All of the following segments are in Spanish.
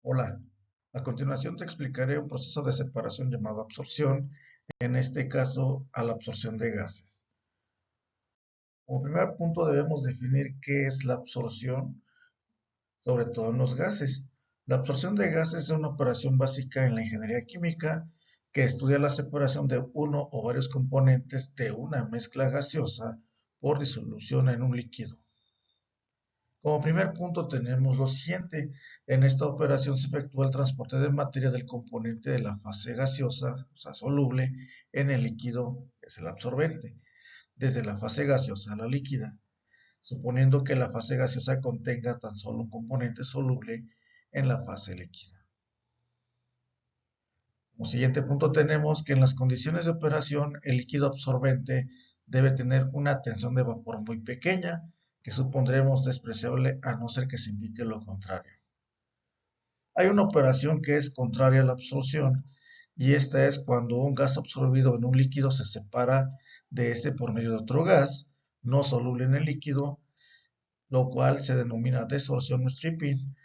Hola, a continuación te explicaré un proceso de separación llamado absorción, en este caso a la absorción de gases. Como primer punto debemos definir qué es la absorción, sobre todo en los gases. La absorción de gases es una operación básica en la ingeniería química que estudia la separación de uno o varios componentes de una mezcla gaseosa por disolución en un líquido. Como primer punto tenemos lo siguiente: en esta operación se efectúa el transporte de materia del componente de la fase gaseosa, o sea, soluble, en el líquido, que es el absorbente, desde la fase gaseosa a la líquida, suponiendo que la fase gaseosa contenga tan solo un componente soluble en la fase líquida. Como siguiente punto tenemos que en las condiciones de operación el líquido absorbente debe tener una tensión de vapor muy pequeña, que supondremos despreciable a no ser que se indique lo contrario. Hay una operación que es contraria a la absorción, y esta es cuando un gas absorbido en un líquido se separa de este por medio de otro gas no soluble en el líquido, lo cual se denomina desorción o stripping,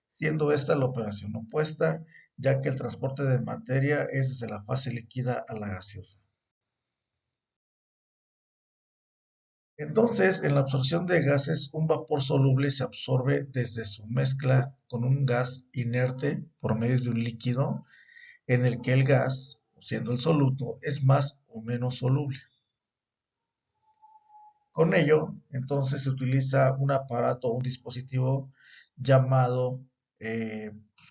siendo esta la operación opuesta, ya que el transporte de materia es desde la fase líquida a la gaseosa. Entonces, en la absorción de gases, un vapor soluble se absorbe desde su mezcla con un gas inerte por medio de un líquido en el que el gas, siendo el soluto, es más o menos soluble. Con ello, entonces se utiliza un aparato o un dispositivo llamado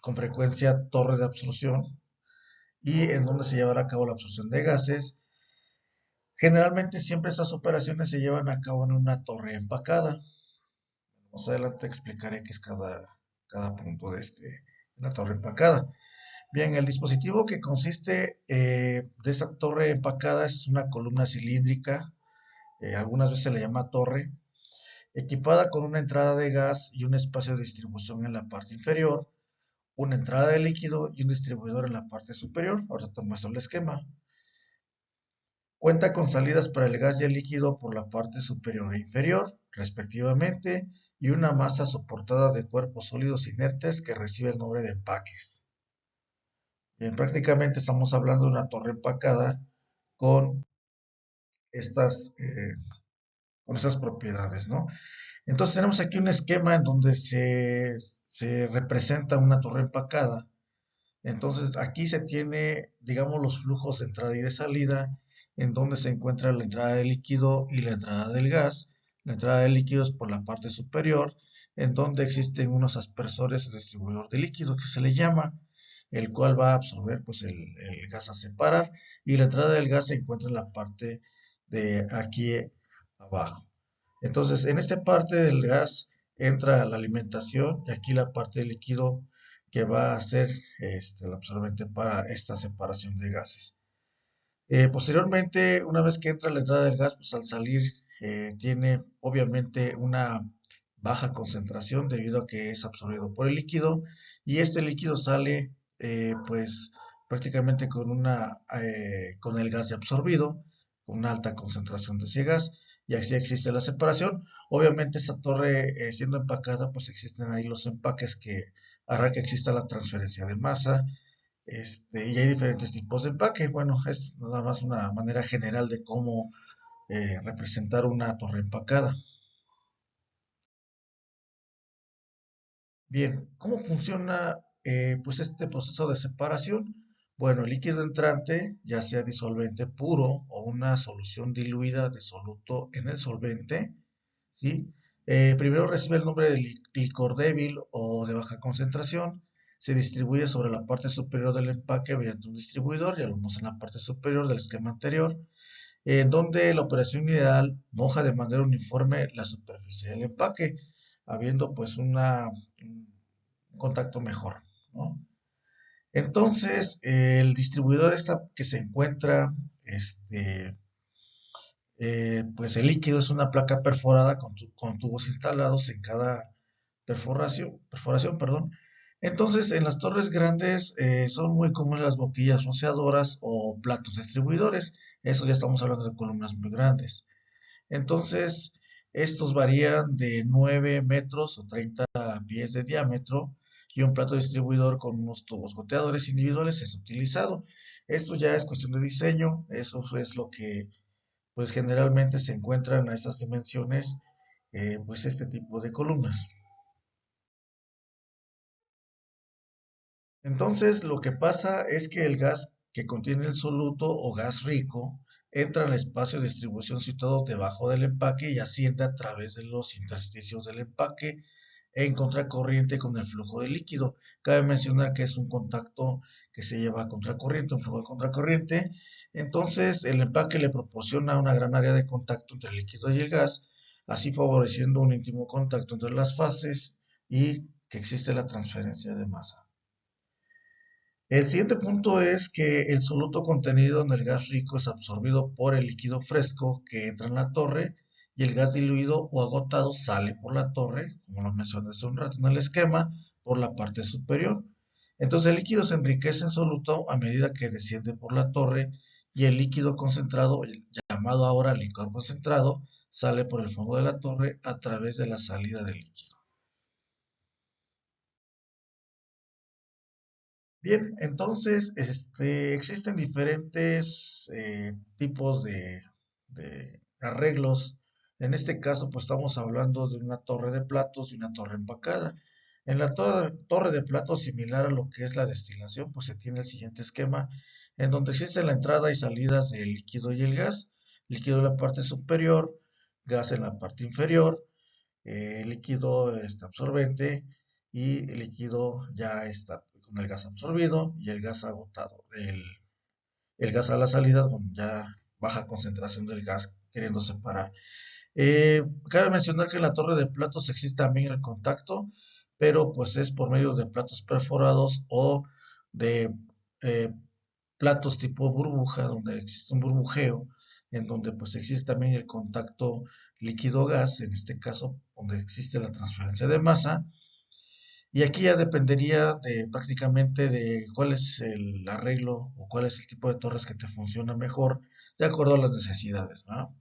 con frecuencia torre de absorción, y en donde se llevará a cabo la absorción de gases. Generalmente siempre estas operaciones se llevan a cabo en una torre empacada. Más adelante explicaré qué es cada punto de la torre empacada. Bien, el dispositivo que consiste de esa torre empacada es una columna cilíndrica, algunas veces se le llama torre, equipada con una entrada de gas y un espacio de distribución en la parte inferior, una entrada de líquido y un distribuidor en la parte superior. Ahora te muestro el esquema. Cuenta con salidas para el gas y el líquido por la parte superior e inferior, respectivamente, y una masa soportada de cuerpos sólidos inertes que recibe el nombre de empaques. Bien, prácticamente estamos hablando de una torre empacada con estas, eh, con estas propiedades, ¿no? Entonces tenemos aquí un esquema en donde se representa una torre empacada. Entonces aquí se tiene, digamos, los flujos de entrada y de salida, en donde se encuentra la entrada del líquido y la entrada del gas. La entrada del líquido es por la parte superior, en donde existen unos aspersores o distribuidor de líquido que se le llama, el cual va a absorber pues el gas a separar, y la entrada del gas se encuentra en la parte de aquí abajo. Entonces, en esta parte del gas entra la alimentación, y aquí la parte del líquido que va a ser el absorbente para esta separación de gases. Posteriormente, una vez que entra la entrada del gas, pues al salir tiene obviamente una baja concentración debido a que es absorbido por el líquido, y este líquido sale pues prácticamente con el gas ya absorbido, con una alta concentración de ese gas, y así existe la separación. Obviamente esta torre siendo empacada, pues existen ahí los empaques que harán que exista la transferencia de masa, y hay diferentes tipos de empaque. Bueno, es nada más una manera general de cómo representar una torre empacada. Bien, ¿cómo funciona pues este proceso de separación? Bueno, el líquido entrante, ya sea disolvente puro o una solución diluida de soluto en el solvente, ¿sí? Primero recibe el nombre de licor débil o de baja concentración, se distribuye sobre la parte superior del empaque mediante un distribuidor, ya lo vimos en la parte superior del esquema anterior, en donde la operación ideal moja de manera uniforme la superficie del empaque, habiendo pues un contacto mejor, ¿no? Entonces, el distribuidor que se encuentra, pues el líquido es una placa perforada con tubos instalados en cada perforación, perdón. Entonces, en las torres grandes son muy comunes las boquillas rociadoras o platos distribuidores. Eso ya estamos hablando de columnas muy grandes. Entonces, estos varían de 9 metros o 30 pies de diámetro, y un plato distribuidor con unos tubos goteadores individuales es utilizado. Esto ya es cuestión de diseño, eso es lo que pues generalmente se encuentran a esas dimensiones, pues este tipo de columnas. Entonces, lo que pasa es que el gas que contiene el soluto o gas rico entra en el espacio de distribución situado debajo del empaque y asciende a través de los intersticios del empaque en contracorriente con el flujo de líquido. Cabe mencionar que es un contacto que se lleva a contracorriente, un flujo de contracorriente. Entonces, el empaque le proporciona una gran área de contacto entre el líquido y el gas, así favoreciendo un íntimo contacto entre las fases y que existe la transferencia de masa. El siguiente punto es que el soluto contenido en el gas rico es absorbido por el líquido fresco que entra en la torre y el gas diluido o agotado sale por la torre, como lo mencioné hace un rato en el esquema, por la parte superior. Entonces el líquido se enriquece en soluto a medida que desciende por la torre y el líquido concentrado, llamado ahora licor concentrado, sale por el fondo de la torre a través de la salida del líquido. Bien, entonces existen diferentes tipos de arreglos. En este caso, pues estamos hablando de una torre de platos y una torre empacada. En la torre de platos, similar a lo que es la destilación, pues se tiene el siguiente esquema, en donde existe la entrada y salidas del líquido y el gas. Líquido en la parte superior, gas en la parte inferior, líquido absorbente y el líquido ya está con el gas absorbido y el gas agotado. El gas a la salida, donde ya baja concentración del gas queriendo separar. Cabe mencionar que en la torre de platos existe también el contacto, pero pues es por medio de platos perforados o de eh, platos tipo burbuja, donde existe un burbujeo, en donde pues existe también el contacto líquido-gas, en este caso donde existe la transferencia de masa, y aquí ya dependería de prácticamente de cuál es el arreglo o cuál es el tipo de torres que te funciona mejor, de acuerdo a las necesidades, ¿no?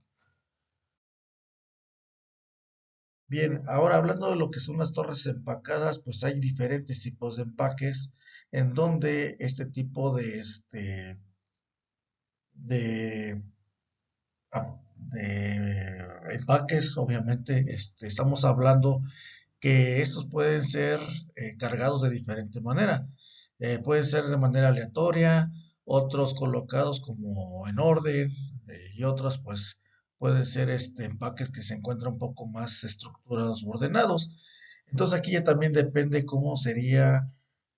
Bien, ahora hablando de lo que son las torres empacadas, pues hay diferentes tipos de empaques en donde este tipo de empaques, obviamente, estamos hablando que estos pueden ser cargados de diferente manera. Pueden ser de manera aleatoria, otros colocados como en orden, y otros pues pueden ser empaques que se encuentran un poco más estructurados o ordenados. Entonces aquí ya también depende cómo sería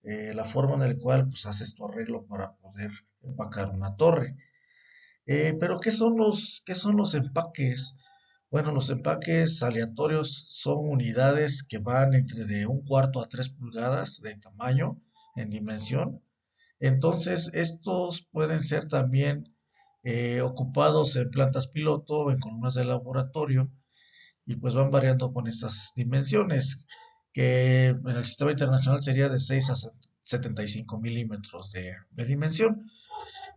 la forma en la cual pues haces tu arreglo para poder empacar una torre. Pero qué son los empaques? Bueno, los empaques aleatorios son unidades que van entre de 1/4 a 3 pulgadas de tamaño en dimensión. Entonces, estos pueden ser también ocupados en plantas piloto, en columnas de laboratorio, y pues van variando con esas dimensiones, que en el sistema internacional sería de 6 a 75 milímetros de dimensión.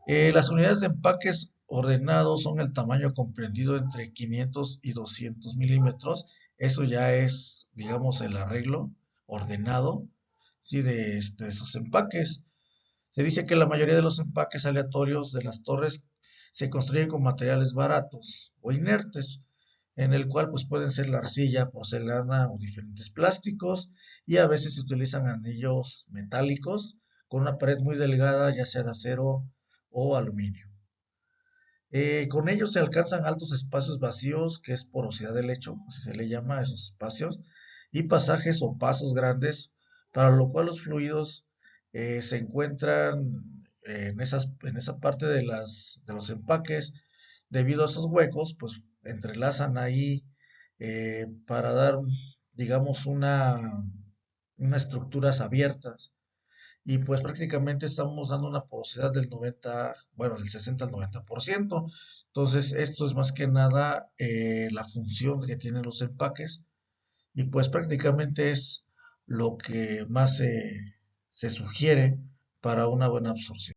Las unidades de empaques ordenados son el tamaño comprendido entre 500 y 200 milímetros. Eso ya es, digamos, el arreglo ordenado, ¿sí? De esos empaques. Se dice que la mayoría de los empaques aleatorios de las torres se construyen con materiales baratos o inertes, en el cual pues pueden ser la arcilla, porcelana o diferentes plásticos, y a veces se utilizan anillos metálicos con una pared muy delgada, ya sea de acero o aluminio. Con ellos se alcanzan altos espacios vacíos, que es porosidad del lecho, así se le llama a esos espacios, y pasajes o pasos grandes, para lo cual los fluidos se encuentran en esa parte de los empaques. Debido a esos huecos, pues entrelazan ahí para dar, digamos, una estructuras abiertas, y pues prácticamente estamos dando una porosidad del 90, bueno, del 60 al 90%. Entonces, esto es más que nada la función que tienen los empaques, y pues prácticamente es lo que más se sugiere para una buena absorción.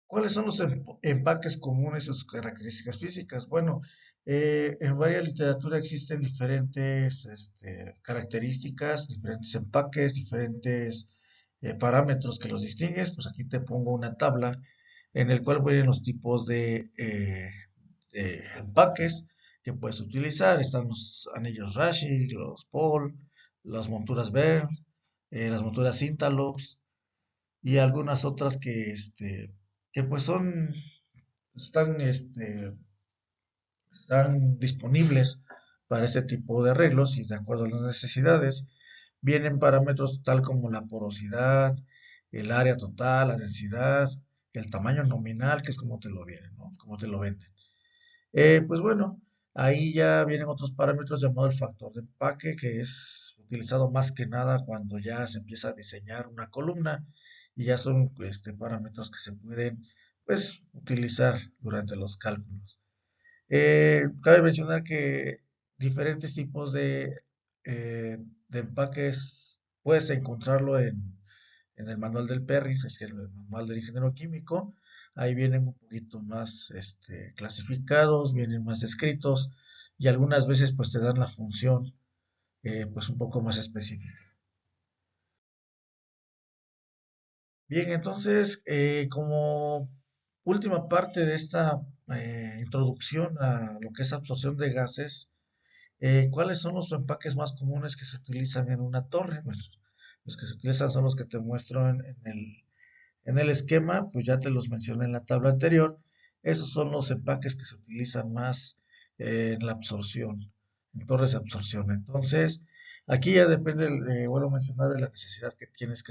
¿Cuáles son los empaques comunes y sus características físicas? Bueno, En varias literatura existen diferentes características, diferentes empaques, diferentes parámetros que los distinguen. Pues aquí te pongo una tabla en el cual vienen los tipos de empaques que puedes utilizar. Están los anillos Rashi, los Paul, las monturas Bern, las monturas Intalox y algunas otras que pues están disponibles para este tipo de arreglos y de acuerdo a las necesidades. Vienen parámetros tal como la porosidad, el área total, la densidad, el tamaño nominal, que es como te lo vienen, ¿no? Como te lo venden. Pues bueno, ahí ya vienen otros parámetros llamados el factor de empaque, que es utilizado más que nada cuando ya se empieza a diseñar una columna y ya son parámetros que se pueden pues utilizar durante los cálculos. Cabe mencionar que diferentes tipos de empaques puedes encontrarlo en el manual del PERRIF, es el manual del ingeniero químico. Ahí vienen un poquito más clasificados, vienen más escritos y algunas veces pues te dan la función pues un poco más específica. Bien, entonces como última parte de esta introducción a lo que es absorción de gases, ¿cuáles son los empaques más comunes que se utilizan en una torre? Pues los que se utilizan son los que te muestro en el esquema, pues ya te los mencioné en la tabla anterior. Esos son los empaques que se utilizan más en la absorción, en torres de absorción. Entonces, aquí ya depende, vuelvo a mencionar, de la necesidad que tienes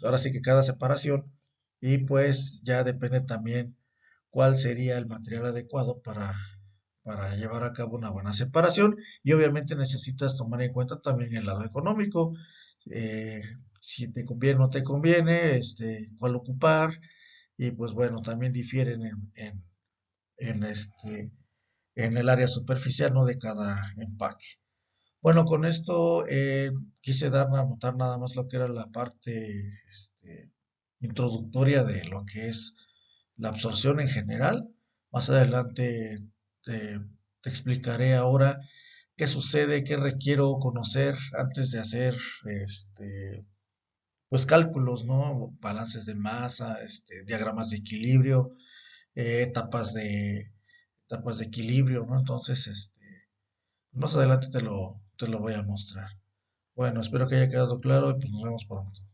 ahora sí que cada separación, y pues ya depende también cuál sería el material adecuado para llevar a cabo una buena separación y obviamente necesitas tomar en cuenta también el lado económico, eh, si te conviene o no te conviene, cuál ocupar y pues bueno, también difieren en, este, en el área superficial, ¿no? De cada empaque. Bueno, con esto quise dar a notar nada más lo que era la parte introductoria de lo que es la absorción en general. Más adelante te explicaré ahora qué sucede, qué requiero conocer antes de hacer pues cálculos, ¿no? Balances de masa, diagramas de equilibrio, etapas de equilibrio, ¿no? Entonces, más adelante te lo voy a mostrar. Bueno, espero que haya quedado claro y pues nos vemos pronto.